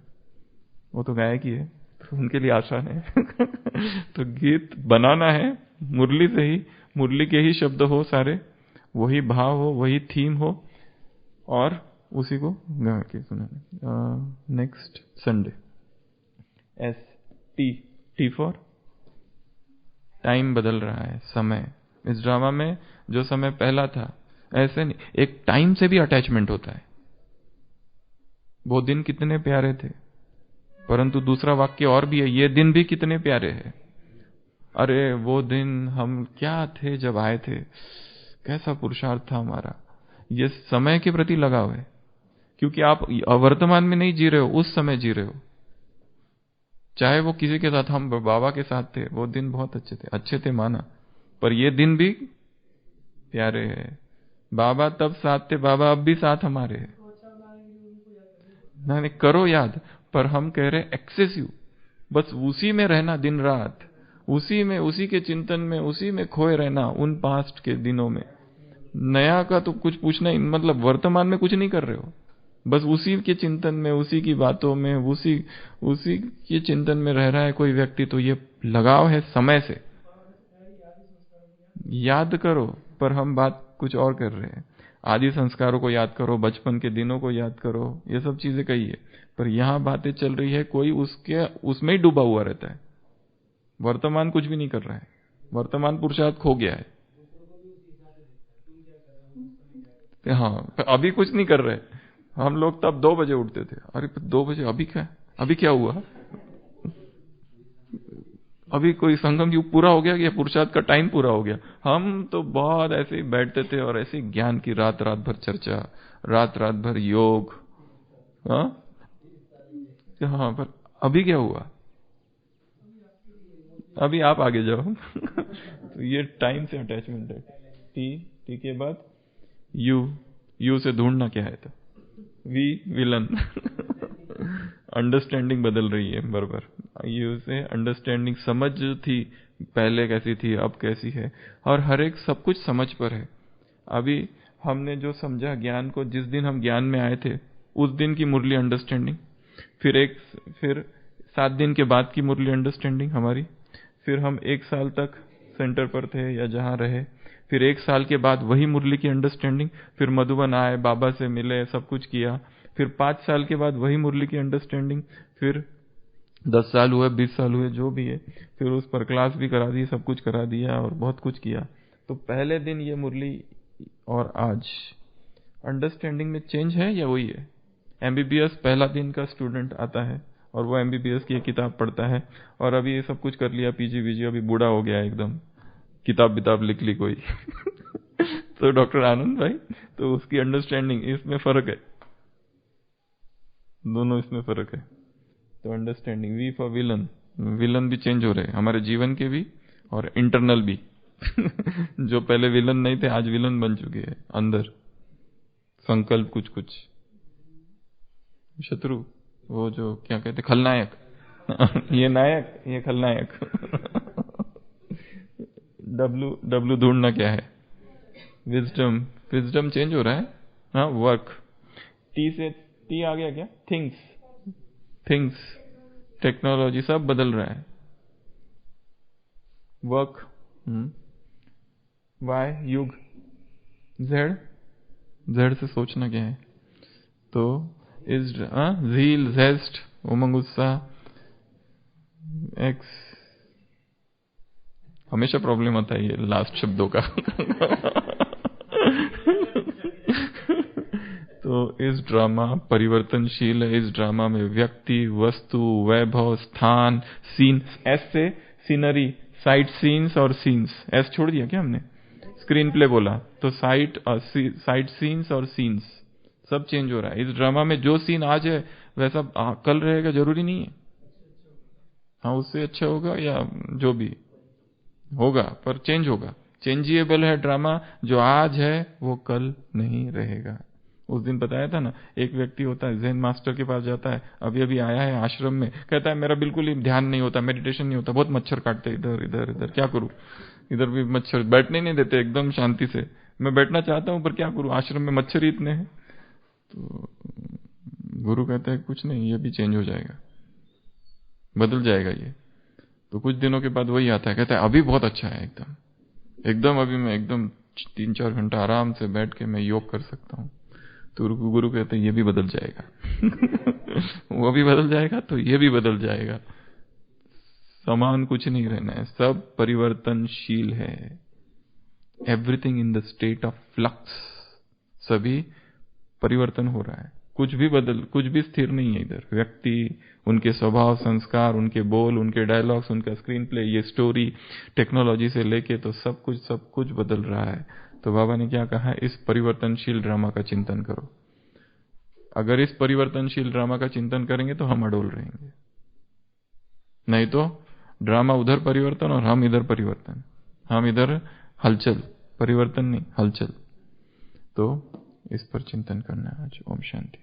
वो तो गायक ही है, तो उनके लिए आसान है तो गीत बनाना है मुरली से ही, मुरली के ही शब्द हो सारे, वही भाव हो, वही थीम हो, और उसी को गा के सुनाना। Next Sunday, T for time बदल रहा है, समय। इस ड्रामा में जो समय पहला था, ऐसे नहीं, एक टाइम से भी अटैचमेंट होता है। वो दिन कितने प्यारे थे, परंतु दूसरा वाक्य और भी है, ये दिन भी कितने प्यारे हैं। अरे वो दिन हम क्या थे जब आए थे, कैसा पुरुषार्थ था हमारा। ये समय के प्रति लगाव है, क्योंकि आप वर्तमान में नहीं जी रहे हो, उस समय जी रहे हो। चाहे वो किसी के साथ, हम बाबा के साथ थे, वो दिन बहुत अच्छे थे माना, पर ये दिन भी प्यारे हैं। बाबा तब साथ थे, बाबा अब भी साथ हमारे हैं। नहीं करो याद, पर हम कह रहे एक्सेसिव, बस उसी में रहना दिन रात, उसी में, उसी के चिंतन में, उसी में खोए रहना उन पास्ट के दिनों में। नया का तो कुछ पूछना ही, मतलब वर्तमान में कुछ नहीं कर रहे हो, बस उसी के चिंतन में, उसी की बातों में, उसी के चिंतन में रह रहा है कोई व्यक्ति। तो ये लगाव है समय से। याद करो, पर हम बात कुछ और कर रहे हैं। आदि संस्कारों को याद करो, बचपन के दिनों को याद करो, ये सब चीजें कही है, पर यहां बातें चल रही है, कोई उसमें ही डूबा हुआ रहता है, वर्तमान कुछ भी नहीं कर रहा है, वर्तमान पुरुषार्थ खो गया है। हाँ, अभी कुछ नहीं कर रहे। हम लोग तब 2 बजे उठते थे, अरे 2 बजे, अभी क्या हुआ? अभी कोई संगम युग पूरा हो गया, या पुरुषार्थ का टाइम पूरा हो गया? हम तो बहुत ऐसे ही बैठते थे और ऐसे ज्ञान की रात रात भर चर्चा, रात रात भर योग। हाँ हाँ, पर अभी क्या हुआ? अभी आप आगे जाओ। तो ये टाइम से अटैचमेंट है। टी के बाद यू से ढूंढना क्या है? तो विलन। अंडरस्टैंडिंग बदल रही है बराबर। यू से अंडरस्टैंडिंग, समझ थी पहले कैसी थी, अब कैसी है, और हर एक सब कुछ समझ पर है। अभी हमने जो समझा ज्ञान को, जिस दिन हम ज्ञान में आए थे उस दिन की मुरली अंडरस्टैंडिंग, फिर 7 दिन के बाद की मुरली अंडरस्टैंडिंग हमारी, फिर हम 1 साल तक सेंटर पर थे या जहां रहे, फिर 1 साल के बाद वही मुरली की अंडरस्टैंडिंग, फिर मधुबन आए, बाबा से मिले, सब कुछ किया, फिर 5 साल के बाद वही मुरली की अंडरस्टैंडिंग, फिर 10 साल हुए, 20 साल हुए, जो भी है, फिर उस पर क्लास भी करा दी, सब कुछ करा दिया और बहुत कुछ किया। तो पहले दिन ये मुरली और आज अंडरस्टैंडिंग में चेंज है या वही है? एमबीबीएस पहला दिन का स्टूडेंट आता है और वो एमबीबीएस की एक किताब पढ़ता है, और अभी ये सब कुछ कर लिया, पीजी वीजी, अभी बूढ़ा हो गया एकदम, किताब लिख ली कोई। तो डॉक्टर आनंद भाई, तो उसकी अंडरस्टैंडिंग, इसमें फर्क है, दोनों इसमें फर्क है। तो understanding, V for villain, villain भी चेंज हो रहे हैं हमारे जीवन के भी और इंटरनल भी। जो पहले विलन नहीं थे आज विलन बन चुके हैं अंदर, संकल्प कुछ कुछ, शत्रु, वो जो क्या कहते खलनायक। ये नायक, ये खलनायक। डब्लू ढूंढना क्या है? विजडम, विजडम चेंज हो रहा है। हाँ, वर्क, टी आ गया क्या? थिंग्स, टेक्नोलॉजी, सब बदल रहा है। वर्क, वाई, युग, जेड से सोचना क्या है? तो इज, झील, जेस्ट, उमंग, उत्साह, एक्स, हमेशा प्रॉब्लम आता है ये लास्ट शब्दों का। तो इस ड्रामा परिवर्तनशील है। इस ड्रामा में व्यक्ति, वस्तु, वैभव, स्थान, सीन, एस से सीनरी, साइट सीन्स और सीन्स, एस छोड़ दिया क्या हमने? स्क्रीन प्ले बोला तो साइट सीन्स और सीन्स सब चेंज हो रहा है। इस ड्रामा में जो सीन आज है वैसा कल रहेगा जरूरी नहीं है। हाँ, उससे अच्छा होगा या जो भी होगा, पर चेंज होगा। चेंजिएबल है ड्रामा, जो आज है वो कल नहीं रहेगा। उस दिन बताया था ना, एक व्यक्ति होता है, ज़ेन मास्टर के पास जाता है, अभी अभी आया है आश्रम में, कहता है मेरा बिल्कुल ही ध्यान नहीं होता, मेडिटेशन नहीं होता, बहुत मच्छर काटते इधर इधर इधर, क्या करूं? इधर भी मच्छर, बैठने नहीं देते एकदम शांति से, मैं बैठना चाहता हूं पर क्या करूं, आश्रम में मच्छर ही इतने हैं। तो गुरु कहता है कुछ नहीं, ये भी चेंज हो जाएगा, बदल जाएगा ये। तो कुछ दिनों के बाद वही आता है, कहता है अभी बहुत अच्छा है, एकदम अभी मैं एकदम 3-4 घंटा आराम से बैठ के मैं योग कर सकता हूँ। तो गुरु कहते हैं ये भी बदल जाएगा। वो भी बदल जाएगा तो ये भी बदल जाएगा, समान कुछ नहीं रहना है, सब परिवर्तनशील है। Everything in the state of flux, सभी परिवर्तन हो रहा है, कुछ भी स्थिर नहीं है इधर। व्यक्ति, उनके स्वभाव, संस्कार, उनके बोल, उनके डायलॉग्स, उनका स्क्रीन प्ले, ये स्टोरी, टेक्नोलॉजी से लेके तो सब कुछ बदल रहा है। तो बाबा ने क्या कहा? इस परिवर्तनशील ड्रामा का चिंतन करो। अगर इस परिवर्तनशील ड्रामा का चिंतन करेंगे तो हम अडोल रहेंगे, नहीं तो ड्रामा उधर परिवर्तन और हम इधर परिवर्तन, हम इधर हलचल, परिवर्तन नहीं हलचल। तो इस पर चिंतन करना है आज। ओम शांति।